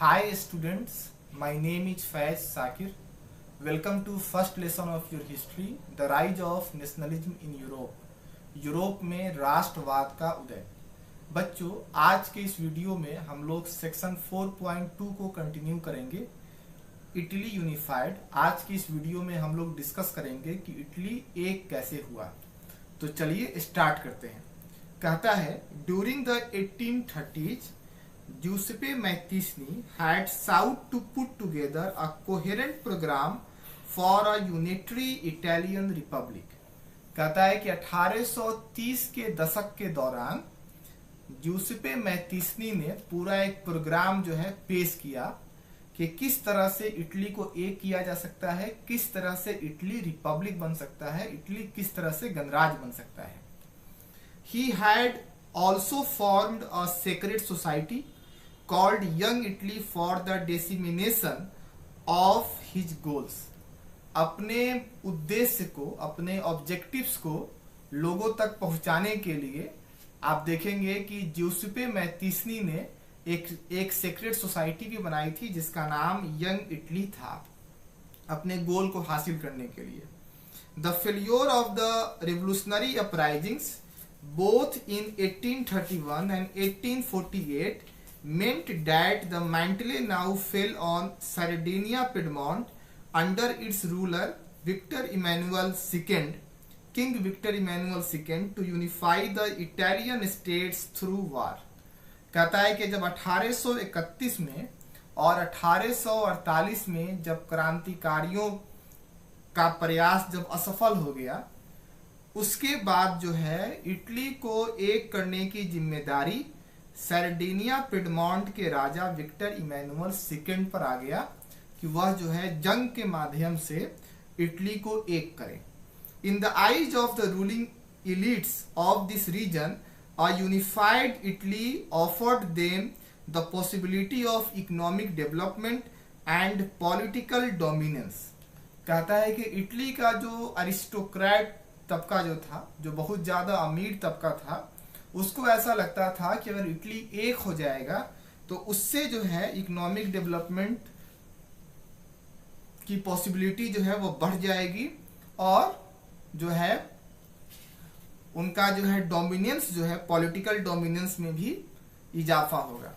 Hi students, my name is Faiz Sakir. Welcome to first lesson of your history, the rise of nationalism in Europe. Europe में राष्ट्रवाद का उदय। बच्चों, आज के इस वीडियो में हम लोग सेक्शन 4.2 को कंटिन्यू करेंगे, इटली यूनिफाइड। आज की इस वीडियो में हम लोग डिस्कस करेंगे कि इटली एक कैसे हुआ। तो चलिए स्टार्ट करते हैं। कहता है, during the 1830s Giuseppe Mattesini had sought to put together a coherent program for a unitary Italian republic। कहता है कि 1830 के दशक के दौरान Giuseppe Mattesini ने पूरा एक प्रोग्राम जो है पेश किया कि किस तरह से इटली को एक किया जा सकता है, किस तरह से इटली रिपब्लिक बन सकता है, इटली किस तरह से गणराज्य बन सकता है। He had also formed a secret society called Young Italy for the dissemination of his goals। अपने उद्देश्य को, अपने ऑब्जेक्टिव्स को लोगों तक पहुंचाने के लिए आप देखेंगे कि ज्यूसेप्पे मैत्तिसनी ने एक सीक्रेट सोसाइटी भी बनाई थी जिसका नाम यंग इटली था, अपने गोल को हासिल करने के लिए। The failure of the revolutionary uprisings both in 1831 and 1848 meant that the mantle now fell on Sardinia Piedmont under its ruler Victor Emmanuel II, King Victor Emmanuel II, to unify the Italian states through war। कहता है कि जब 1831 में और 1848 में जब क्रांतिकारियों का प्रयास जब असफल हो गया, उसके बाद जो है इटली को एक करने की जिम्मेदारी सर्डिनिया पिडमॉन्ट के राजा विक्टर इमैनुअल सेकंड पर आ गया कि वह जो है जंग के माध्यम से इटली को एक करे। In the eyes of the ruling elites of this region a unified Italy offered them the possibility of economic development and political dominance. कहता है कि इटली का जो अरिस्टोक्रेट तबका जो था, जो बहुत ज्यादा अमीर तबका था, उसको ऐसा लगता था कि अगर इटली एक हो जाएगा तो उससे जो है इकोनॉमिक डेवलपमेंट की पॉसिबिलिटी जो है वो बढ़ जाएगी और जो है उनका जो है डोमिनेंस जो है पॉलिटिकल डोमिनेंस में भी इजाफा होगा।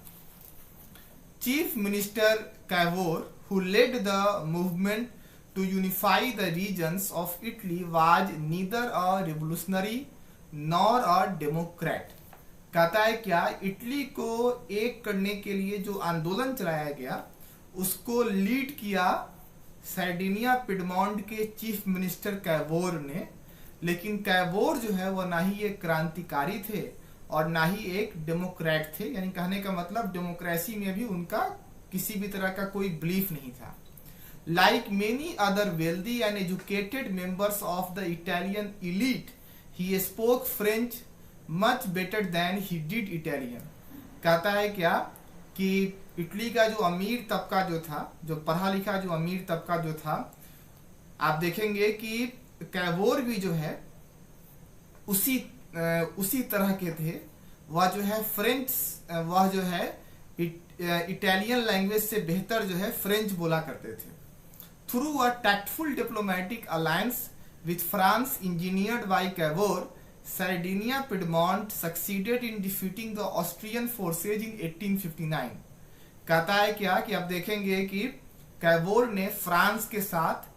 Chief minister Cavour who led the movement to unify the regions of Italy was neither a revolutionary nor a democrat। कहता है क्या, इटली को एक करने के लिए जो आंदोलन चलाया गया उसको लीड किया सर्डिनिया पिडमॉन्ट के चीफ मिनिस्टर कैवोर ने, लेकिन कैवोर जो है वह ना ही एक क्रांतिकारी थे और ना ही एक डेमोक्रेट थे। यानी कहने का मतलब डेमोक्रेसी में भी उनका किसी भी तरह का कोई बिलीफ नहीं था। Like many other wealthy and educated members of the Italian elite, he spoke French much better than he did Italian। कहता है क्या कि इटली का जो अमीर तबका जो था, जो पढ़ा लिखा जो अमीर तबका जो था, आप देखेंगे कि कैवोर भी जो है उसी तरह के थे। वह जो है फ्रेंच, वह जो है इटालियन लैंग्वेज से बेहतर जो है फ्रेंच बोला करते थे। Through a tactful diplomatic alliance with France engineered by Cavour, Sardinia Piedmont succeeded in defeating the Austrian forces in 1859। कहता है क्या कि आप देखेंगे कि कैवोर ने फ्रांस के साथ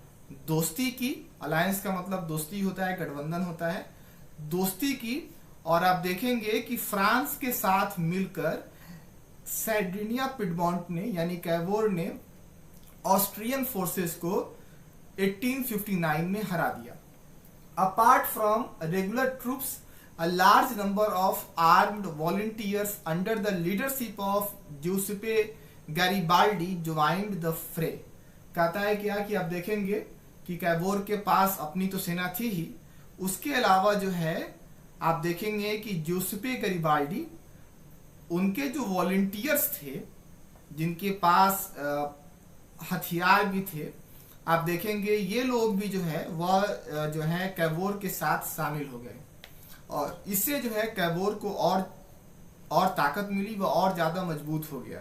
दोस्ती की। अलायंस का मतलब दोस्ती होता है, गठबंधन होता है, दोस्ती की। और आप देखेंगे कि फ्रांस के साथ मिलकर सर्डिनिया पिडमॉन्ट ने यानी कैवोर ने ऑस्ट्रियन फोर्सेस को 1859 में हरा दिया। Apart from regular troops, a large number of armed volunteers under the leadership of Giuseppe Garibaldi joined the fray. कहता है क्या कि आप देखेंगे कि कैवोर के पास अपनी तो सेना थी ही, उसके अलावा जो है आप देखेंगे कि ज्यूसेप्पे गैरिबाल्डी, उनके जो वॉलंटियर्स थे जिनके पास हथियार भी थे, आप देखेंगे ये लोग भी जो है वह जो है कैवोर के साथ शामिल हो गए और इससे जो है कैवोर को और ताकत मिली, वह और ज्यादा मजबूत हो गया।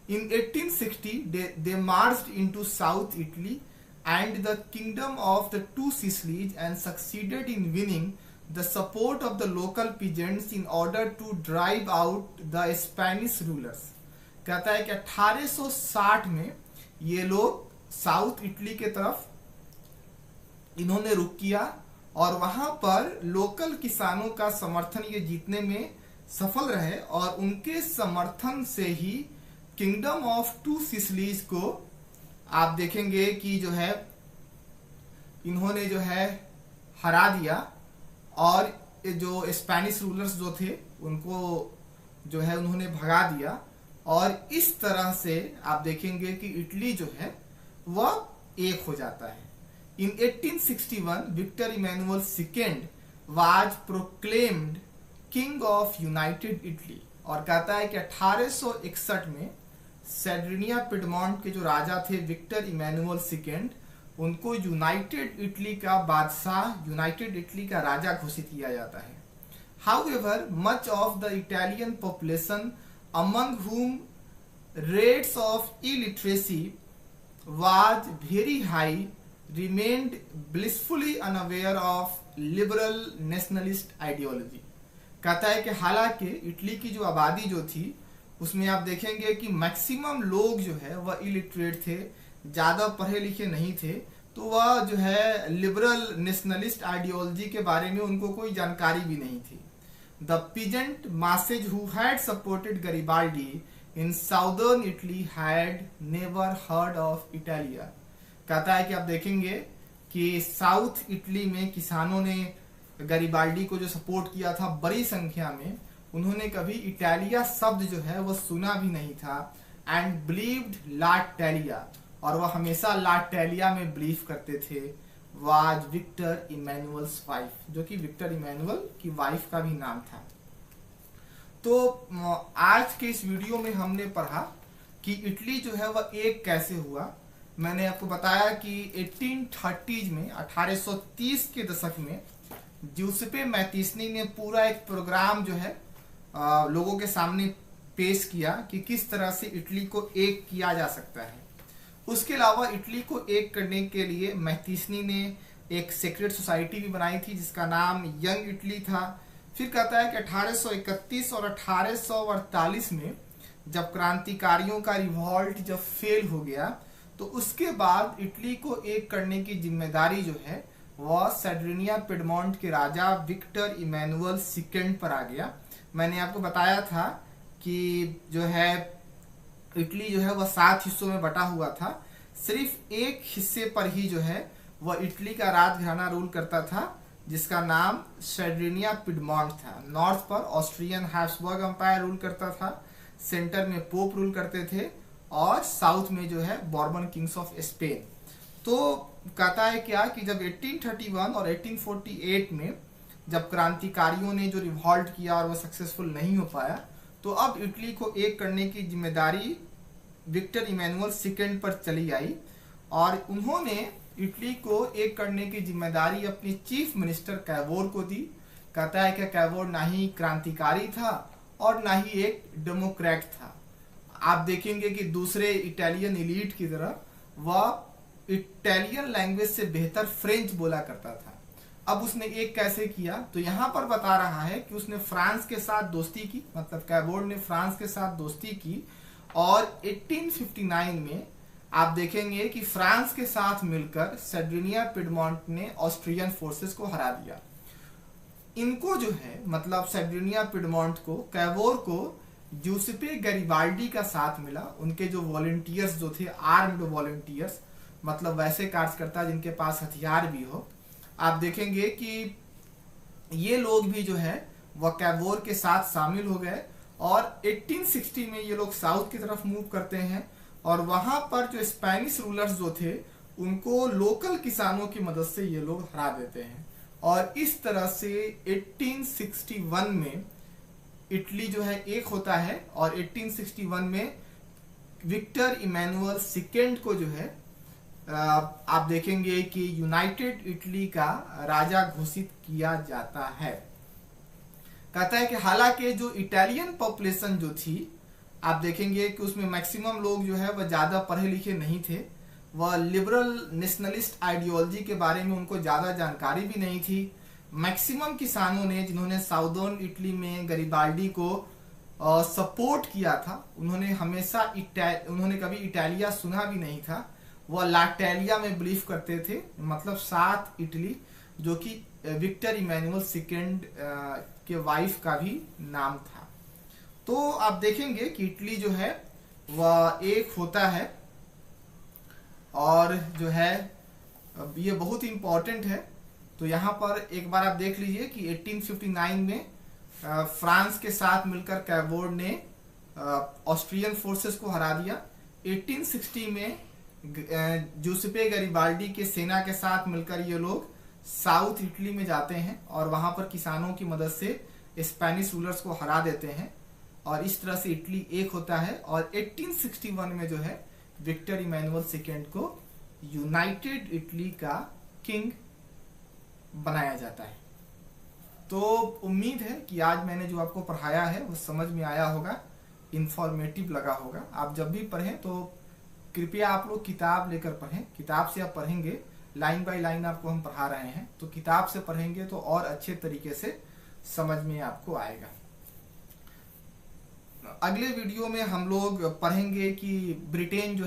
In 1860, they marched into South Italy and the kingdom of the Two Sicilies and succeeded in winning the support of the local peasants in order to drive out the Spanish rulers. कहता है कि 1860 में ये लोग south Italy के तरफ इन्होंने रुख किया और वहां पर लोकल किसानों का समर्थन ये जीतने में सफल रहे और उनके समर्थन से ही किंगडम ऑफ टू सिसिलीज को आप देखेंगे कि जो है इन्होंने जो है हरा दिया और जो स्पेनिश रूलर्स जो थे उनको जो है उन्होंने भगा दिया और इस तरह से आप देखेंगे कि इटली जो है वह एक हो जाता है। In 1861, Victor Emmanuel II was proclaimed King of United Italy और कहता है कि 1861 में सेड्रिनिया पिडमॉन्ट के जो राजा थे विक्टर इमैनुअल II उनको यूनाइटेड इटली का बादशाह, यूनाइटेड इटली का राजा घोषित किया जाता है। However, much of the Italian population, among whom rates of illiteracy was very high, remained blissfully unaware of liberal nationalist ideology। कहता है कि हालांकि इटली की जो आबादी जो थी उसमें आप देखेंगे कि मैक्सिमम लोग जो है वह इलिटरेट थे, ज्यादा पढ़े लिखे नहीं थे, तो वह जो है लिबरल नेशनलिस्ट आइडियोलॉजी के बारे में उनको कोई जानकारी भी नहीं थी। The peasant masses who had supported Garibaldi in southern Italy had never heard of Italia. कहता है कि आप देखेंगे कि साउथ इटली में किसानों ने गरीबाल्डी को जो सपोर्ट किया था बड़ी संख्या में, उन्होंने कभी इटालिया शब्द जो है वह सुना भी नहीं था। एंड बिलीव्ड ला टैलिया, और वह हमेशा ला टैलिया में बिलीव करते थे। वाज विक्टर इमैनुअल्स वाइफ, जो कि विक्टर इमैनुअल की वाइफ का भी नाम था। तो आज के इस वीडियो में हमने पढ़ा कि इटली जो है वह एक कैसे हुआ। मैंने आपको बताया कि 1830s में 1830 के दशक में ज्यूसेपे मैतीसनी ने पूरा एक प्रोग्राम जो है लोगों के सामने पेश किया कि किस तरह से इटली को एक किया जा सकता है। उसके अलावा इटली को एक करने के लिए मैतीसनी ने एक सीक्रेट सोसाइटी भी बनाई थी जिसका नाम यंग इटली था। फिर कहता है कि 1831 और 1848 में जब क्रांतिकारियों का रिवॉल्ट जब फेल हो गया तो उसके बाद इटली को एक करने की जिम्मेदारी जो है वह सेड्रिनिया पिडमॉन्ट के राजा विक्टर इमैनुअल II पर आ गया। मैंने आपको बताया था कि जो है इटली जो है वह 7 हिस्सों में बटा हुआ था। सिर्फ एक हिस्से पर ही जो है वह इटली का राजघराना रूल करता था जिसका नाम सेड्रिनिया पिडमॉन्ट था। नॉर्थ पर ऑस्ट्रियन हैब्सबर्ग एम्पायर रूल करता था, सेंटर में पोप रूल करते थे और साउथ में जो है बॉर्बन किंग्स ऑफ स्पेन। तो कहता है क्या कि जब 1831 और 1848 में जब क्रांतिकारियों ने जो रिवॉल्ट किया और वो सक्सेसफुल नहीं हो पाया तो अब इटली को एक करने की जिम्मेदारी विक्टर इमैनुअल II पर चली आई और उन्होंने इटली को एक करने की जिम्मेदारी अपने चीफ मिनिस्टर कैवोर को दी। कहता है कि कैवोर ना ही क्रांतिकारी था और ना ही एक डेमोक्रेट था। आप देखेंगे कि दूसरे इटालियन एलीट की तरह वह इटालियन लैंग्वेज से बेहतर फ्रेंच बोला करता था। अब उसने एक कैसे किया तो यहाँ पर बता रहा है कि उसने फ्रांस के साथ दोस्ती की, मतलब कैवोर ने फ्रांस के साथ दोस्ती की और 1859 में आप देखेंगे कि फ्रांस के साथ मिलकर सेड्रिनिया पिडमॉन्ट ने ऑस्ट्रियन फोर्सेस को हरा दिया। इनको जो है मतलब सेड्रिनिया पिडमॉन्ट को कैवोर को ज्यूसेपे गैरिबाल्डी का साथ मिला। उनके जो वॉलंटियर्स जो थे आर्म्ड वॉलंटियर्स, मतलब वैसे कार्यकर्ता जिनके पास हथियार भी हो, आप देखेंगे कि ये लोग भी जो है वह कैवोर के साथ शामिल हो गए और 1860 में ये लोग साउथ की तरफ मूव करते हैं और वहां पर जो स्पेनिश रूलर्स जो थे उनको लोकल किसानों की मदद से ये लोग हरा देते हैं और इस तरह से 1861 में इटली जो है एक होता है और 1861 में विक्टर इमैनुअल II को जो है आप देखेंगे कि यूनाइटेड इटली का राजा घोषित किया जाता है। कहता है कि हालांकि जो इटालियन पॉपुलेशन जो थी आप देखेंगे कि उसमें मैक्सिमम लोग जो है वह ज़्यादा पढ़े लिखे नहीं थे, वह लिबरल नेशनलिस्ट आइडियोलॉजी के बारे में उनको ज़्यादा जानकारी भी नहीं थी। मैक्सिमम किसानों ने, जिन्होंने साउदर्न इटली में गरिबाल्डी को सपोर्ट किया था, उन्होंने हमेशा उन्होंने कभी इटालिया सुना भी नहीं था, वह लाटेलिया में बिलीव करते थे, मतलब सात इटली, जो कि विक्टर इमैनुअल सेकेंड के वाइफ का भी नाम था। तो आप देखेंगे कि इटली जो है वह एक होता है, और जो है ये बहुत इंपॉर्टेंट है। तो यहाँ पर एक बार आप देख लीजिए कि 1859 में फ्रांस के साथ मिलकर कैवोर्ड ने ऑस्ट्रियन फोर्सेस को हरा दिया। 1860 में जूसेपे गरिबाल्डी के सेना के साथ मिलकर ये लोग साउथ इटली में जाते हैं और वहां पर किसानों की मदद से स्पेनिश रूलर्स को हरा देते हैं, और इस तरह से इटली एक होता है। और 1861 में जो है विक्टर इमैनुअल सेकेंड को यूनाइटेड इटली का किंग बनाया जाता है। तो उम्मीद है कि आज मैंने जो आपको पढ़ाया है वो समझ में आया होगा, इंफॉर्मेटिव लगा होगा। आप जब भी पढ़ें तो कृपया आप लोग किताब लेकर पढ़ें। किताब से आप पढ़ेंगे, लाइन बाय लाइन आपको हम पढ़ा रहे हैं, तो किताब से पढ़ेंगे तो और अच्छे तरीके से समझ में आपको आएगा। अगले वीडियो में हम लोग पढ़ेंगे कि ब्रिटेन जो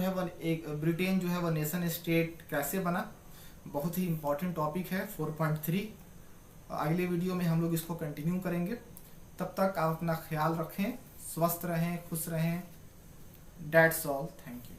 है वह नेशन स्टेट कैसे बना। बहुत ही इंपॉर्टेंट टॉपिक है 4.3। अगले वीडियो में हम लोग इसको कंटिन्यू करेंगे। तब तक आप अपना ख्याल रखें, स्वस्थ रहें, खुश रहें। That's all, thank you.